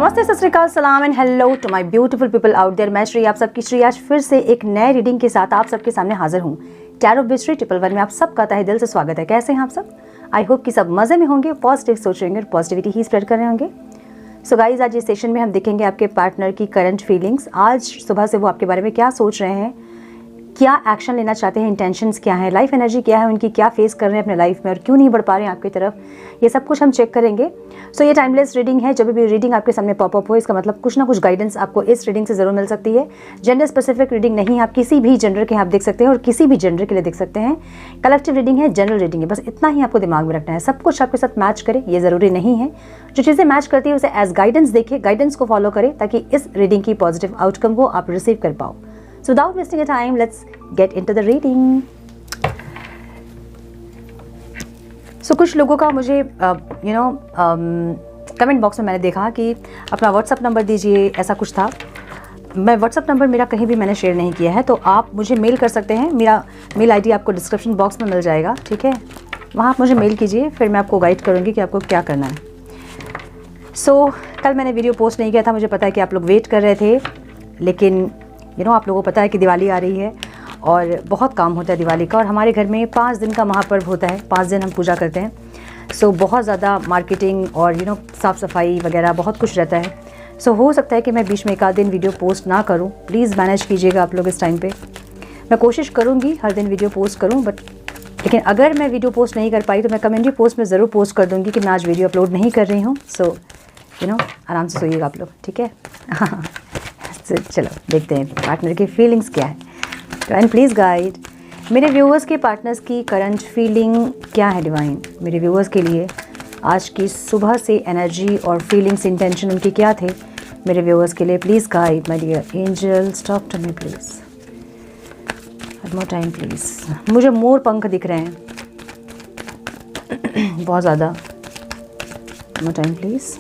नमस्ते, सत श्री अकाल, सलाम and hello to my beautiful people out there. मैं श्री, आप सबकी श्री आज फिर से एक नए रीडिंग के साथ आप सबके सामने हाजिर हूँ। टैरो विद श्री 111 में आप सबका तहे दिल से स्वागत है। कैसे हैं आप सब? आई होप कि सब मजे में होंगे, पॉजिटिव सोच रहे होंगे और पॉजिटिविटी ही स्प्रेड कर रहे होंगे। सो गाइज, आज इस सेशन में हम देखेंगे आपके पार्टनर की करंट फीलिंग्स। आज सुबह से वो आपके बारे में क्या सोच रहे हैं, क्या एक्शन लेना चाहते हैं, इंटेंशंस क्या है, लाइफ एनर्जी क्या है उनकी, क्या फेस कर रहे हैं अपने लाइफ में और क्यों नहीं बढ़ पा रहे हैं आपकी तरफ, ये सब कुछ हम चेक करेंगे। सो ये टाइमलेस रीडिंग है। जब भी रीडिंग आपके सामने पॉपअप हो, इसका मतलब कुछ ना कुछ गाइडेंस आपको इस रीडिंग से जरूर मिल सकती है। जेंडर स्पेसिफिक रीडिंग नहीं, आप किसी भी जेंडर के आप देख सकते हैं और किसी भी जेंडर के लिए देख सकते हैं। कलेक्टिव रीडिंग है, जनरल रीडिंग है, बस इतना ही आपको दिमाग में रखना है। सब कुछ आपके साथ मैच करे ये ज़रूरी नहीं है। जो चीज़ें मैच करती है उसे एज गाइडेंस देखिए, गाइडेंस को फॉलो करें ताकि इस रीडिंग की पॉजिटिव आउटकम को आप रिसीव कर पाओ। So without wasting your time, let's get into the reading. So कुछ लोगों का मुझे कमेंट बॉक्स में मैंने देखा कि अपना व्हाट्सअप नंबर दीजिए, ऐसा कुछ था। मैं व्हाट्सअप नंबर मेरा कहीं भी मैंने शेयर नहीं किया है, तो आप मुझे मेल कर सकते हैं। मेरा मेल आईडी आपको डिस्क्रिप्शन बॉक्स में मिल जाएगा, ठीक है? वहाँ आप मुझे मेल कीजिए, फिर मैं आपको गाइड करूँगी कि आपको क्या करना है। सो कल मैंने वीडियो पोस्ट नहीं किया था, मुझे पता है कि आप लोग वेट कर रहे थे, लेकिन आप लोगों को पता है कि दिवाली आ रही है और बहुत काम होता है दिवाली का। और हमारे घर में 5 दिन का महापर्व होता है, 5 दिन हम पूजा करते हैं। सो बहुत ज़्यादा मार्केटिंग और साफ़ सफाई वगैरह बहुत कुछ रहता है। सो हो सकता है कि मैं बीच में एक आध दिन वीडियो पोस्ट ना करूं। प्लीज़ मैनेज कीजिएगा आप लोग इस टाइम पे। मैं कोशिश करूँगी हर दिन वीडियो पोस्ट करूँ, लेकिन अगर मैं वीडियो पोस्ट नहीं कर पाई तो मैं कम्युनिटी पोस्ट में ज़रूर पोस्ट कर दूँगी कि मैं आज वीडियो अपलोड नहीं कर रही हूँ। सो आराम से सोइएगा आप लोग, ठीक है? चलो देखते हैं पार्टनर की फीलिंग्स क्या है। तो एंड प्लीज़ गाइड मेरे व्यूअर्स के पार्टनर्स की करंट फीलिंग क्या है डिवाइन, मेरे व्यूअर्स के लिए आज की सुबह से एनर्जी और फीलिंग्स, इंटेंशन उनके क्या थे मेरे व्यूअर्स के लिए। Please guide my dear angels, talk to me please. More time please. मुझे मोर पंख दिख रहे हैं बहुत ज़्यादा। मोर टाइम प्लीज़।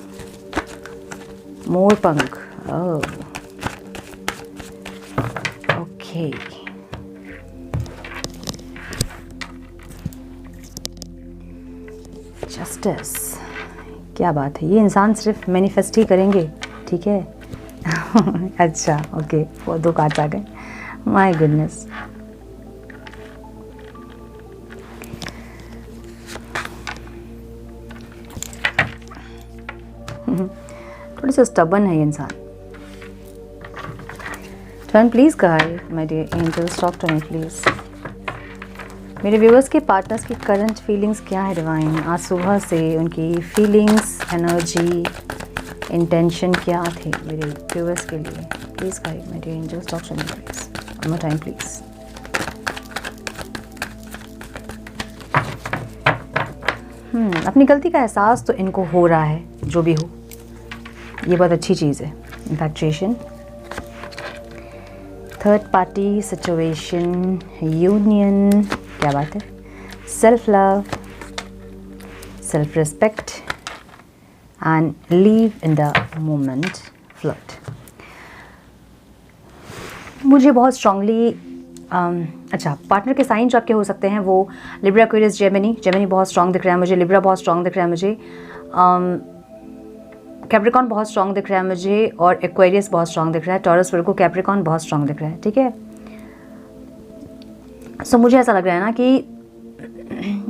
मोर पंख, ओके। जस्टिस, क्या बात है, ये इंसान सिर्फ मैनिफेस्ट ही करेंगे, ठीक है? अच्छा, ओके, वो 2 कार्ड्स आ गए। My goodness. थोड़ी सा स्टबन है ये इंसान। Turn please guide my dear angels, talk to me please. मेरे व्यूअर्स के पार्टनर्स की करंट फीलिंग्स क्या है डिवाइन, आज सुबह से उनकी फीलिंग्स, एनर्जी, इंटेंशन क्या थे मेरे व्यूअर्स के लिए। Please guide my dear angels, talk to me please. One more time please. अपनी गलती का एहसास तो इनको हो रहा है, जो भी हो ये बहुत अच्छी चीज़ है। इन्फैक्चुएशन, थर्ड पार्टी सिचुएशन, यूनियन, क्या बात है, self love, self respect and leave in the moment, flirt. मुझे बहुत स्ट्रांगली अच्छा, पार्टनर के साइन जो आपके हो सकते हैं वो लिब्रा, एक्वेरियस, जेमिनी बहुत स्ट्रांग दिख रहा है मुझे। लिब्रा बहुत स्ट्रांग दिख रहा है मुझे। कैप्रिकॉन बहुत स्ट्रांग दिख रहा है मुझे और एक्वेरियस बहुत स्ट्रांग दिख रहा है। टॉरस, वर्गो, कैप्रिकॉन बहुत स्ट्रांग दिख रहा है, ठीक है? सो मुझे ऐसा लग रहा है ना कि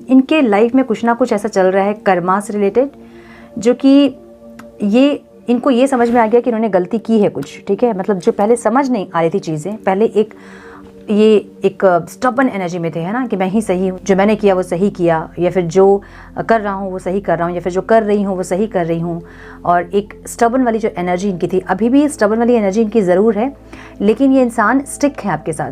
इनके लाइफ में कुछ ना कुछ ऐसा चल रहा है कर्मा से रिलेटेड, जो कि इनको ये समझ में आ गया कि इन्होंने गलती की है कुछ, ठीक है? मतलब जो पहले समझ नहीं आ रही थी चीज़ें, पहले एक स्टबन एनर्जी में थे, है ना, कि मैं ही सही हूँ, जो मैंने किया वो सही किया, या फिर जो कर रहा हूँ वो सही कर रहा हूँ, या फिर जो कर रही हूँ वो सही कर रही हूँ। और एक स्टबन वाली जो एनर्जी इनकी थी, अभी भी स्टबन वाली एनर्जी इनकी ज़रूर है, लेकिन ये इंसान स्टिक है आपके साथ,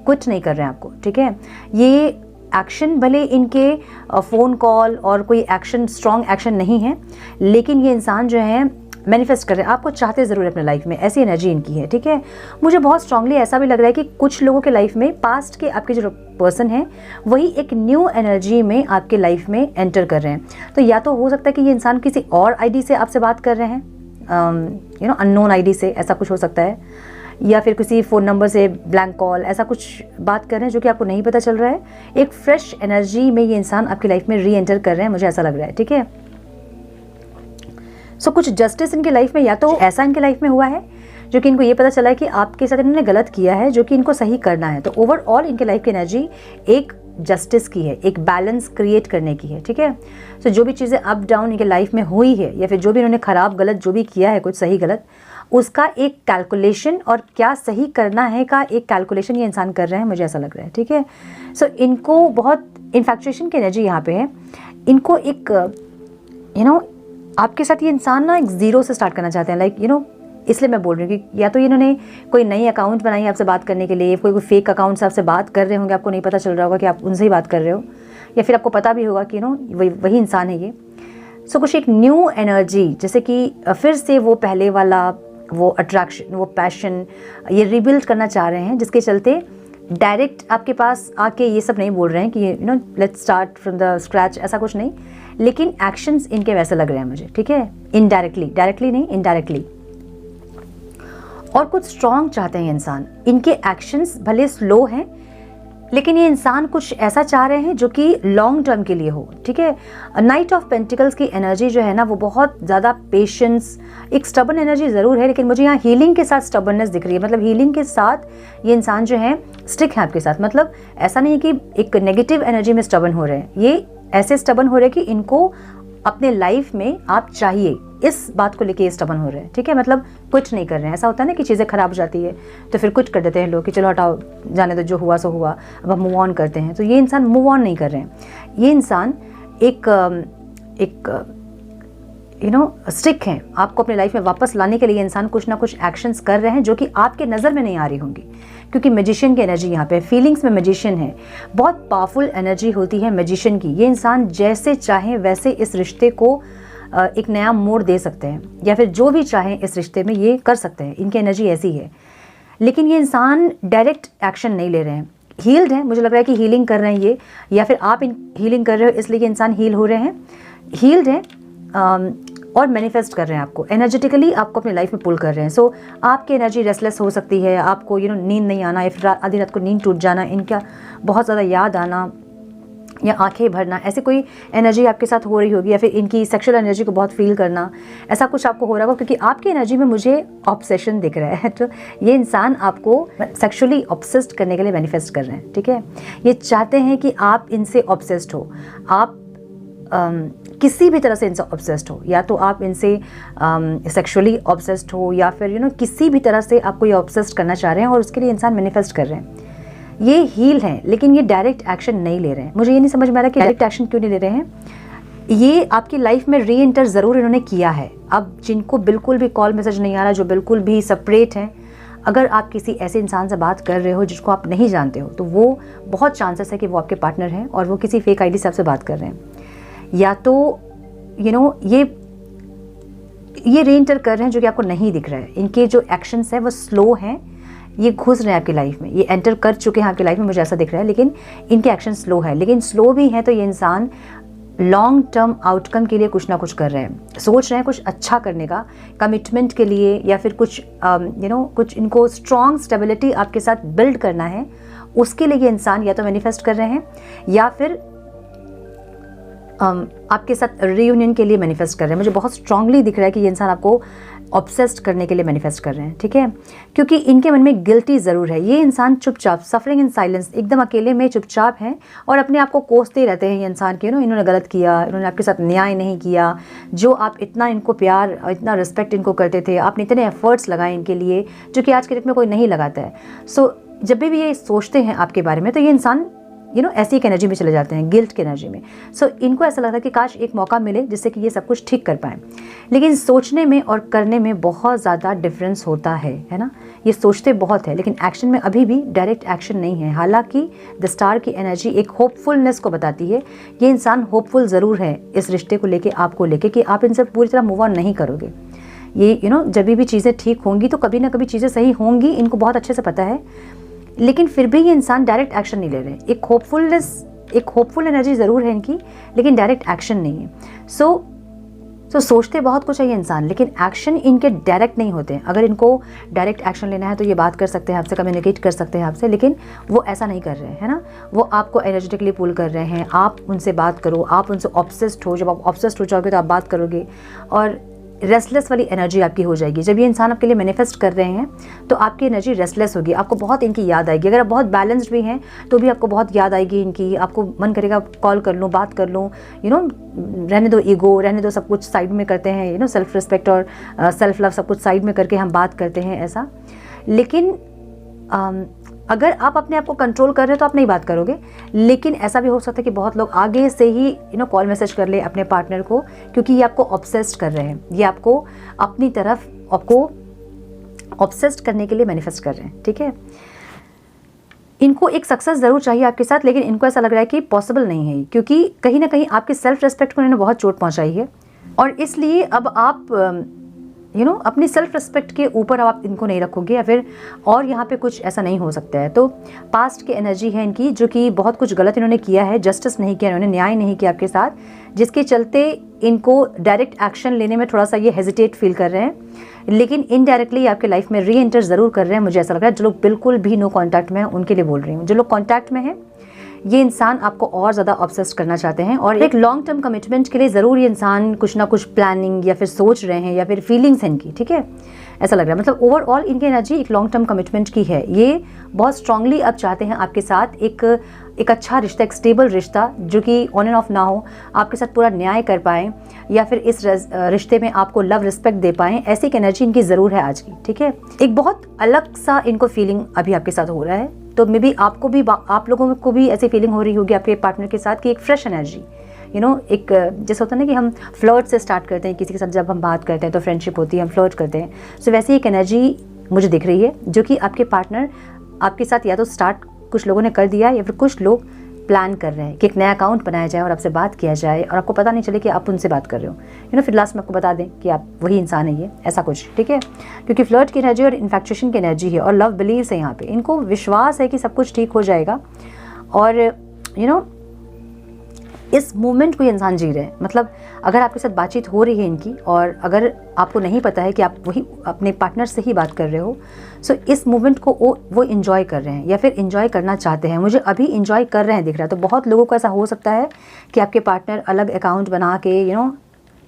कुछ नहीं कर रहे हैं आपको, ठीक है? ये एक्शन भले इनके फ़ोन कॉल और कोई एक्शन, स्ट्रॉन्ग एक्शन नहीं है, लेकिन ये इंसान जो है मैनिफेस्ट कर रहे हैं, आपको चाहते ज़रूर अपने लाइफ में, ऐसी एनर्जी इनकी है, ठीक है? मुझे बहुत स्ट्रांगली ऐसा भी लग रहा है कि कुछ लोगों के लाइफ में पास्ट के आपके जो पर्सन हैं वही एक न्यू एनर्जी में आपके लाइफ में एंटर कर रहे हैं। तो या तो हो सकता है कि ये इंसान किसी और आईडी से आपसे बात कर रहे हैं, अननोन आईडी से, ऐसा कुछ हो सकता है, या फिर किसी फ़ोन नंबर से ब्लैंक कॉल, ऐसा कुछ बात कर रहे हैं जो कि आपको नहीं पता चल रहा है। एक फ्रेश एनर्जी में ये इंसान आपकी लाइफ में री एंटर कर रहे हैं, मुझे ऐसा लग रहा है, ठीक है? सो कुछ जस्टिस इनके लाइफ में या तो ऐसा इनके लाइफ में हुआ है जो कि इनको ये पता चला है कि आपके साथ इन्होंने गलत किया है, जो कि इनको सही करना है। तो ओवरऑल इनके लाइफ की एनर्जी एक जस्टिस की है, एक बैलेंस क्रिएट करने की है, ठीक है। सो जो भी चीज़ें अप डाउन इनके लाइफ में हुई है या फिर जो भी इन्होंने खराब गलत जो भी किया है, कुछ सही गलत, उसका एक कैलकुलेशन और क्या सही करना है का एक कैलकुलेशन ये इंसान कर रहे हैं, मुझे ऐसा लग रहा है, ठीक है। सो इनको बहुत इन्फैक्चुएशन की एनर्जी यहाँ पे है। इनको एक आपके साथ ये इंसान ना एक ज़ीरो से स्टार्ट करना चाहते हैं, लाइक इसलिए मैं बोल रही हूँ कि या तो इन्होंने कोई नई अकाउंट बनाई है आपसे बात करने के लिए, कोई फेक अकाउंट से आपसे बात कर रहे होंगे, आपको नहीं पता चल रहा होगा कि आप उनसे ही बात कर रहे हो, या फिर आपको पता भी होगा कि वही इंसान है ये। सो कुछ एक न्यू एनर्जी, जैसे कि फिर से वो पहले वाला वो अट्रैक्शन, वो पैशन ये रिबिल्ड करना चाह रहे हैं, जिसके चलते डायरेक्ट आपके पास आके ये सब नहीं बोल रहे हैं कि let's start from the scratch, ऐसा कुछ नहीं, लेकिन एक्शंस इनके वैसे लग रहे हैं मुझे, ठीक है, इनडायरेक्टली, डायरेक्टली नहीं, इनडायरेक्टली। और कुछ स्ट्रॉन्ग चाहते हैं इंसान, इनके एक्शंस भले स्लो हैं लेकिन ये इंसान कुछ ऐसा चाह रहे हैं जो कि लॉन्ग टर्म के लिए हो, ठीक है। नाइट ऑफ पेंटिकल्स की एनर्जी जो है ना वो बहुत ज़्यादा पेशेंस, एक स्टबन एनर्जी ज़रूर है, लेकिन मुझे यहाँ हीलिंग के साथ स्टबननेस दिख रही है। मतलब हीलिंग के साथ ये इंसान जो है स्टिक है आपके साथ, मतलब ऐसा नहीं है कि एक नेगेटिव एनर्जी में स्टबन हो रहे हैं, ये ऐसे स्टबन हो रहे हैं कि इनको अपने लाइफ में आप चाहिए, इस बात को लेके स्टबन हो रहे हैं, ठीक है। मतलब कुछ नहीं कर रहे हैं, ऐसा होता है ना कि चीज़ें खराब हो जाती है तो फिर कुछ कर देते हैं लोग कि चलो हटाओ, जाने दो, जो हुआ सो हुआ, अब हम मूव ऑन करते हैं। तो ये इंसान मूव ऑन नहीं कर रहे हैं, ये इंसान एक स्टिक हैं। आपको अपने लाइफ में वापस लाने के लिए इंसान कुछ ना कुछ एक्शंस कर रहे हैं जो कि आपके नज़र में नहीं आ रही होंगी, क्योंकि मैजिशियन की एनर्जी यहाँ पे, फीलिंग्स में मैजिशियन है, बहुत पावरफुल एनर्जी होती है मैजिशियन की। ये इंसान जैसे चाहे वैसे इस रिश्ते को एक नया मोड़ दे सकते हैं, या फिर जो भी चाहें इस रिश्ते में ये कर सकते हैं, इनकी एनर्जी ऐसी है। लेकिन ये इंसान डायरेक्ट एक्शन नहीं ले रहे हैं, हील्ड है, मुझे लग रहा है कि हीलिंग कर रहे हैं ये, या फिर आप हीलिंग कर रहे हो इसलिए ये इंसान हील हो रहे हैं, हील्ड है और मैनिफेस्ट कर रहे हैं आपको, एनर्जेटिकली आपको अपनी लाइफ में पुल कर रहे हैं। सो आपकी एनर्जी रेस्टलेस हो सकती है, आपको नींद नहीं आना, या फिर आधी रात को नींद टूट जाना, इनका बहुत ज़्यादा याद आना या आंखें भरना, ऐसे कोई एनर्जी आपके साथ हो रही होगी, या फिर इनकी सेक्सुअल एनर्जी को बहुत फील करना, ऐसा कुछ आपको हो रहा होगा, क्योंकि आपकी एनर्जी में मुझे ऑब्सेशन दिख रहा है। तो ये इंसान आपको सेक्सुअली ऑब्सेस्ड करने के लिए मैनिफेस्ट कर रहे हैं, ठीक है। ये चाहते हैं कि आप इनसे ऑब्सेस्ड हो, आप किसी भी तरह से इनसे ऑब्सेस्ड हो, या तो आप इनसे सेक्सुअली ऑब्सेस्ड हो, या फिर किसी भी तरह से आपको ये ऑब्सेस्ड करना चाह रहे हैं, और उसके लिए इंसान मैनिफेस्ट कर रहे हैं। ये हील हैं, लेकिन ये डायरेक्ट एक्शन नहीं ले रहे हैं। मुझे ये नहीं समझ में आ रहा कि डायरेक्ट एक्शन क्यों नहीं ले रहे हैं। ये आपकी लाइफ में री एंटर ज़रूर इन्होंने किया है। अब जिनको बिल्कुल भी कॉल मैसेज नहीं आ रहा, जो बिल्कुल भी सेपरेट हैं, अगर आप किसी ऐसे इंसान से बात कर रहे हो जिसको आप नहीं जानते हो, तो वो बहुत चांसेस है कि वो आपके पार्टनर हैं और वो किसी फेक आईडी से आपसे बात कर रहे हैं, या तो ये री एंटर कर रहे हैं जो कि आपको नहीं दिख रहा है। इनके जो एक्शंस हैं वो स्लो हैं, ये घुस रहे हैं आपकी लाइफ में, ये एंटर कर चुके हैं आपकी लाइफ में, मुझे ऐसा दिख रहा है, लेकिन इनके एक्शन स्लो है। लेकिन स्लो भी हैं तो ये इंसान लॉन्ग टर्म आउटकम के लिए कुछ ना कुछ कर रहे हैं, सोच रहे हैं कुछ अच्छा करने का, कमिटमेंट के लिए, या फिर कुछ कुछ इनको स्ट्रॉन्ग स्टेबिलिटी आपके साथ बिल्ड करना है, उसके लिए ये इंसान या तो मैनिफेस्ट कर रहे हैं, या फिर आपके साथ रियूनियन के लिए मैनिफेस्ट कर रहे हैं। मुझे बहुत स्ट्रांगली दिख रहा है कि ये इंसान आपको ऑब्सेस्ड करने के लिए मैनिफेस्ट कर रहे हैं, ठीक है, क्योंकि इनके मन में गिल्टी ज़रूर है। ये इंसान चुपचाप, सफरिंग इन साइलेंस, एकदम अकेले में चुपचाप हैं और अपने आप को कोसते रहते हैं। ये इंसान के इन्होंने गलत किया, इन्होंने आपके साथ न्याय नहीं किया, जो आप इतना इनको प्यार, इतना रिस्पेक्ट इनको करते थे, आपने इतने एफर्ट्स लगाए इनके लिए, जो कि आज के डेट में कोई नहीं लगाता है। सो जब भी ये सोचते हैं आपके बारे में, तो ये इंसान ऐसी एक एनर्जी में चले जाते हैं, गिल्ट की एनर्जी में। सो इनको ऐसा लगता है कि काश एक मौका मिले जिससे कि ये सब कुछ ठीक कर पाएँ, लेकिन सोचने में और करने में बहुत ज़्यादा डिफरेंस होता है ना। ये सोचते बहुत है, लेकिन एक्शन में अभी भी डायरेक्ट एक्शन नहीं है। हालांकि द स्टार की एनर्जी एक होपफुलनेस को बताती है, ये इंसान होपफुल ज़रूर है इस रिश्ते को लेके, आपको लेके, कि आप इनसे पूरी तरह मूव ऑन नहीं करोगे। ये जब भी चीज़ें ठीक होंगी तो कभी ना कभी चीज़ें सही होंगी, इनको बहुत अच्छे से पता है, लेकिन फिर भी ये इंसान डायरेक्ट एक्शन नहीं ले रहे हैं। एक होपफुल एनर्जी ज़रूर है इनकी, लेकिन डायरेक्ट एक्शन नहीं है। सो सोचते बहुत कुछ है ये इंसान, लेकिन एक्शन इनके डायरेक्ट नहीं होते हैं। अगर इनको डायरेक्ट एक्शन लेना है तो ये बात कर सकते हैं आपसे, कम्युनिकेट कर सकते हैं आपसे, लेकिन वो ऐसा नहीं कर रहे हैं, है ना। वो आपको एनर्जेटिकली पुल कर रहे हैं, आप उनसे बात करो, आप उनसे ऑब्सेस्ड हो। जब आप ऑब्सेस्ड हो जाओगे तो आप बात करोगे, और रेस्टलेस वाली एनर्जी आपकी हो जाएगी। जब ये इंसान आपके लिए मैनिफेस्ट कर रहे हैं तो आपकी एनर्जी रेस्टलेस होगी, आपको बहुत इनकी याद आएगी। अगर आप बहुत बैलेंस्ड भी हैं तो भी आपको बहुत याद आएगी इनकी, आपको मन करेगा कॉल कर लूँ, बात कर लूँ, रहने दो ईगो, रहने दो, सब कुछ साइड में करते हैं, सेल्फ रिस्पेक्ट और सेल्फ लव सब कुछ साइड में करके हम बात करते हैं ऐसा। लेकिन अगर आप अपने आप को कंट्रोल कर रहे हो तो आप नहीं बात करोगे। लेकिन ऐसा भी हो सकता है कि बहुत लोग आगे से ही कॉल मैसेज कर ले अपने पार्टनर को, क्योंकि ये आपको ऑब्सेस्ड कर रहे हैं, ये आपको अपनी तरफ आपको ऑब्सेस्ड करने के लिए मैनिफेस्ट कर रहे हैं, ठीक है। इनको एक सक्सेस ज़रूर चाहिए आपके साथ, लेकिन इनको ऐसा लग रहा है कि पॉसिबल नहीं है, क्योंकि कहीं ना कहीं आपके सेल्फ रिस्पेक्ट को इन्होंने बहुत चोट पहुंचाई है। और इसलिए अब आप अपनी सेल्फ रिस्पेक्ट के ऊपर आप इनको नहीं रखोगे, या फिर और यहाँ पे कुछ ऐसा नहीं हो सकता है। तो पास्ट की एनर्जी है इनकी, जो कि बहुत कुछ गलत इन्होंने किया है, जस्टिस नहीं किया इन्होंने, न्याय नहीं किया आपके साथ, जिसके चलते इनको डायरेक्ट एक्शन लेने में थोड़ा सा ये हेजिटेट फील कर रहे हैं। लेकिन इनडायरेक्टली आपके लाइफ में री एंटर ज़रूर कर रहे हैं, मुझे ऐसा लग रहा है। जो लोग बिल्कुल भी नो कॉन्टैक्ट में हैं उनके लिए बोल रही हूँ। जो लोग कॉन्टैक्ट में हैं, ये इंसान आपको और ज़्यादा ऑब्सेस्ड करना चाहते हैं, और एक लॉन्ग टर्म कमिटमेंट के लिए ज़रूर ये इंसान कुछ ना कुछ प्लानिंग या फिर सोच रहे हैं, या फिर फीलिंग्स हैं इनकी, ठीक है। ऐसा लग रहा है, मतलब ओवरऑल इनकी एनर्जी एक लॉन्ग टर्म कमिटमेंट की है। ये बहुत स्ट्रांगली अब चाहते हैं आपके साथ एक अच्छा रिश्ता, एक स्टेबल रिश्ता, जो कि ऑन एंड ऑफ ना हो, आपके साथ पूरा न्याय कर पाएँ, या फिर इस रिश्ते में आपको लव रिस्पेक्ट दे पाएँ। ऐसी एक एनर्जी इनकी ज़रूर है आज की, ठीक है। एक बहुत अलग सा इनको फीलिंग अभी आपके साथ हो रहा है। तो मे बी आपको भी, आप लोगों को भी ऐसी फीलिंग हो रही होगी आपके पार्टनर के साथ कि एक फ्रेश एनर्जी, एक जैसे होता है ना कि हम फ्लर्ट से स्टार्ट करते हैं किसी के साथ, जब हम बात करते हैं तो फ्रेंडशिप होती है, हम फ्लर्ट करते हैं। सो वैसे एक एनर्जी मुझे दिख रही है, जो कि आपके पार्टनर आपके साथ या तो स्टार्ट कुछ लोगों ने कर दिया, या फिर कुछ लोग प्लान कर रहे हैं कि एक नया अकाउंट बनाया जाए और आपसे बात किया जाए, और आपको पता नहीं चले कि आप उनसे बात कर रहे हो, फिर लास्ट में आपको बता दें कि आप वही इंसान है, ये ऐसा कुछ, ठीक है। क्योंकि फ्लर्ट की एनर्जी और इन्फैक्चुएशन की एनर्जी है, और लव बिलीव्स है यहाँ पे। इनको विश्वास है कि सब कुछ ठीक हो जाएगा, और इस मूवमेंट को ये इंसान जी रहे हैं। मतलब अगर आपके साथ बातचीत हो रही है इनकी, और अगर आपको नहीं पता है कि आप वही अपने पार्टनर से ही बात कर रहे हो, सो इस मूवमेंट को वो इन्जॉय कर रहे हैं, या फिर इन्जॉय करना चाहते हैं। मुझे अभी इन्जॉय कर रहे हैं दिख रहा है। तो बहुत लोगों को ऐसा हो सकता है कि आपके पार्टनर अलग अकाउंट बना के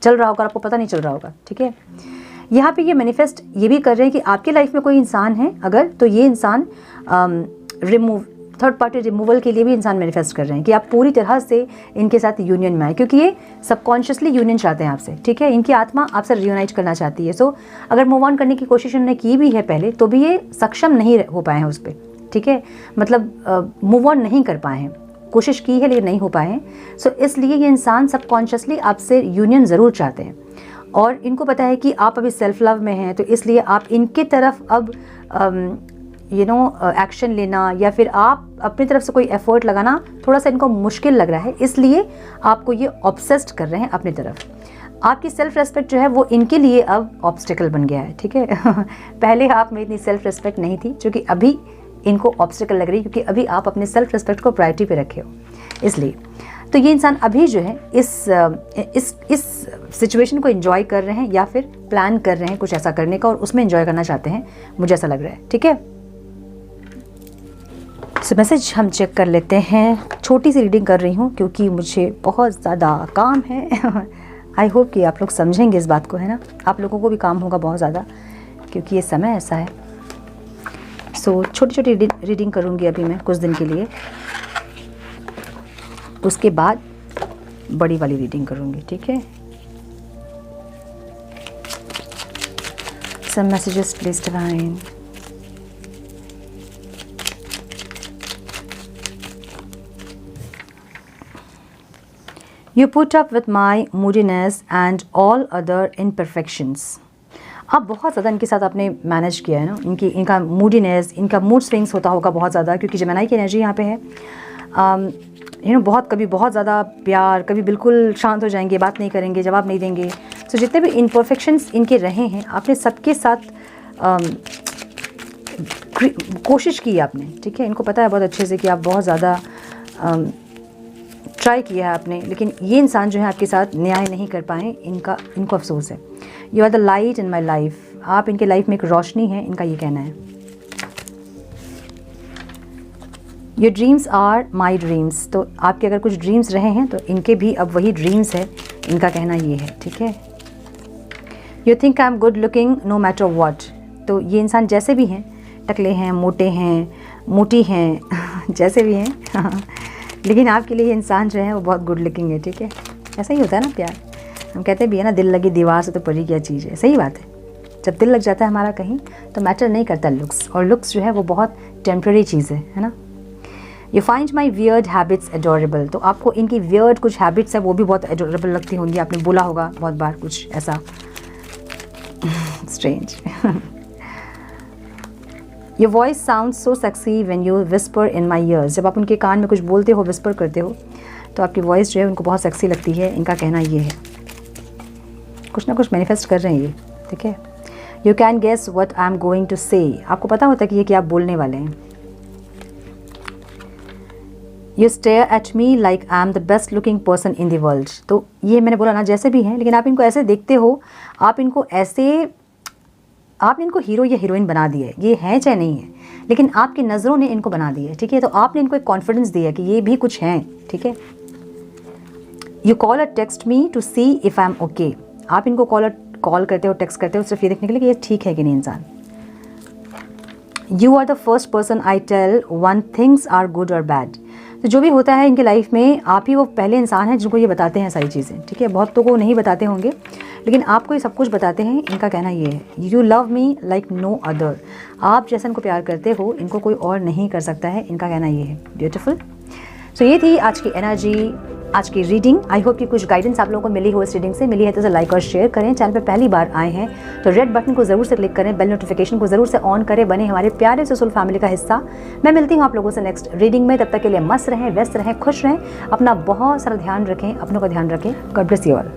चल रहा होगा, आपको पता नहीं चल रहा होगा, ठीक है। यहाँ पे ये मैनिफेस्ट ये भी कर रहे हैं कि आपके लाइफ में कोई इंसान है अगर, तो ये इंसान थर्ड पार्टी रिमूवल के लिए भी इंसान मैनिफेस्ट कर रहे हैं कि आप पूरी तरह से इनके साथ यूनियन में आए, क्योंकि ये सबकॉन्शियसली यूनियन चाहते हैं आपसे, ठीक है। इनकी आत्मा आपसे रियूनाइट करना चाहती है। सो अगर मूव ऑन करने की कोशिश उन्होंने की भी है पहले, तो भी ये सक्षम नहीं हो पाए हैं उस पर, ठीक है। मतलब मूव ऑन नहीं कर पाए हैं, कोशिश की है लेकिन नहीं हो पाए हैं। सो इसलिए ये इंसान सबकॉन्शियसली आपसे यूनियन ज़रूर चाहते हैं, और इनको पता है कि आप अभी सेल्फ लव में हैं, तो इसलिए आप इनके तरफ अब एक्शन लेना, या फिर आप अपनी तरफ से कोई एफर्ट लगाना थोड़ा सा इनको मुश्किल लग रहा है, इसलिए आपको ये ऑब्सेस्ड कर रहे हैं अपनी तरफ। आपकी सेल्फ रेस्पेक्ट जो है वो इनके लिए अब ऑब्स्टिकल बन गया है, ठीक है। पहले आप में इतनी सेल्फ रेस्पेक्ट नहीं थी, जो कि अभी इनको ऑब्स्टिकल लग रही है, क्योंकि अभी आप अपने सेल्फ रेस्पेक्ट को प्रायोरिटी पे रखे हो, इसलिए। तो ये इंसान अभी जो है इस सिचुएशन को एंजॉय कर रहे हैं, या फिर प्लान कर रहे हैं कुछ ऐसा करने का, और उसमें एंजॉय करना चाहते हैं, मुझे ऐसा लग रहा है, ठीक है। सो मैसेज हम चेक कर लेते हैं। छोटी सी रीडिंग कर रही हूँ क्योंकि मुझे बहुत ज़्यादा काम है। आई होप कि आप लोग समझेंगे इस बात को, है ना। आप लोगों को भी काम होगा बहुत ज़्यादा, क्योंकि ये समय ऐसा है। सो छोटी छोटी रीडिंग करूँगी अभी मैं कुछ दिन के लिए, उसके बाद बड़ी वाली रीडिंग करूँगी, ठीक है। Some messages please divine. You put up with my moodiness and all other imperfections. आप बहुत ज़्यादा इनके साथ आपने मैनेज किया है ना, इनका मूडीनेस, इनका मूड स्विंग्स होता होगा बहुत ज़्यादा, क्योंकि जेमिनी की एनर्जी यहाँ पे है। बहुत कभी बहुत ज़्यादा प्यार, कभी बिल्कुल शांत हो जाएंगे, बात नहीं करेंगे, जवाब नहीं देंगे। सो जितने भी इम्परफेक्शंस इनके रहे हैं, आपने सबके साथ कोशिश की आपने, ठीक है। इनको पता है बहुत अच्छे से कि आप बहुत ज़्यादा ट्राई किया है आपने, लेकिन ये इंसान जो है आपके साथ न्याय नहीं कर पाए, इनको अफसोस है। You are the light in my life. आप इनके लाइफ में एक रोशनी है, इनका ये कहना है। Your dreams are my dreams. तो आपके अगर कुछ ड्रीम्स रहे हैं तो इनके भी अब वही ड्रीम्स है, इनका कहना ये है, ठीक है। You think I am good looking no matter what. तो ये इंसान जैसे भी हैं, टकले हैं, मोटे हैं, मोटी हैं जैसे भी हैं लेकिन आपके लिए ये इंसान जो है वो बहुत गुड लुकिंग है, ठीक है। ऐसा ही होता है ना प्यार, हम कहते भी है ना, दिल लगी दीवार से तो परी क्या चीज़ है। सही बात है, जब दिल लग जाता है हमारा कहीं तो मैटर नहीं करता लुक्स, और लुक्स जो है वो बहुत टेम्प्रेरी चीज़ है ना। You find my weird habits adorable. तो आपको इनकी वियर्ड कुछ हैबिट्स है वो भी बहुत एडोरेबल लगती होंगी, आपने बोला होगा बहुत बार कुछ ऐसा strange. Your voice sound so sexy when you whisper in my years. जब आप उनके कान में कुछ बोलते हो, विस्पर करते हो, तो आपकी वॉइस जो है उनको बहुत सेक्सी लगती है। इनका कहना ये है, कुछ ना कुछ मैनिफेस्ट कर रहे हैं ये, ठीक है। You can guess what I am going to say. आपको पता होता है कि ये क्या आप बोलने वाले हैं। You stare at me like I am the best looking person in the world. तो ये मैंने बोला ना, जैसे भी हैं, लेकिन आप इनको ऐसे देखते हो, आप इनको ऐसे, आपने इनको हीरो या हीरोइन बना दिया है। ये है चाहे नहीं है, लेकिन आपकी नज़रों ने इनको बना दिया है, ठीक है। तो आपने इनको एक कॉन्फिडेंस दिया कि ये भी कुछ हैं, ठीक है। You call a text me to see if I am okay. आप इनको कॉल करते हो, टेक्स्ट करते हो सिर्फ ये देखने के लिए कि ये ठीक है कि नहीं इंसान। You are the first person I tell one things are good और बैड। तो जो भी होता है इनकी लाइफ में, आप ही वो पहले इंसान हैं जिनको ये बताते हैं सारी चीज़ें, ठीक है। बहुतों को नहीं बताते होंगे, लेकिन आपको ये सब कुछ बताते हैं। इनका कहना ये है, you love me like no other. आप जैसे इनको प्यार करते हो, इनको कोई और नहीं कर सकता है। इनका कहना ये है। ब्यूटीफुल। सो ये थी आज की एनर्जी, आज की रीडिंग। आई होप कि कुछ गाइडेंस आप लोगों को मिली हो इस रीडिंग से। मिली है तो इसे लाइक और शेयर करें। चैनल पर पहली बार आए हैं तो रेड बटन को ज़रूर से क्लिक करें, बेल नोटिफिकेशन को ज़रूर से ऑन करें, बने हमारे प्यारे से सोल फैमिली का हिस्सा। मैं मिलती हूँ आप लोगों से नेक्स्ट रीडिंग में। तब तक के लिए मस्त रहें, व्यस्त रहें, खुश रहें, अपना बहुत सारा ध्यान रखें, अपनों का ध्यान रखें। God bless you all.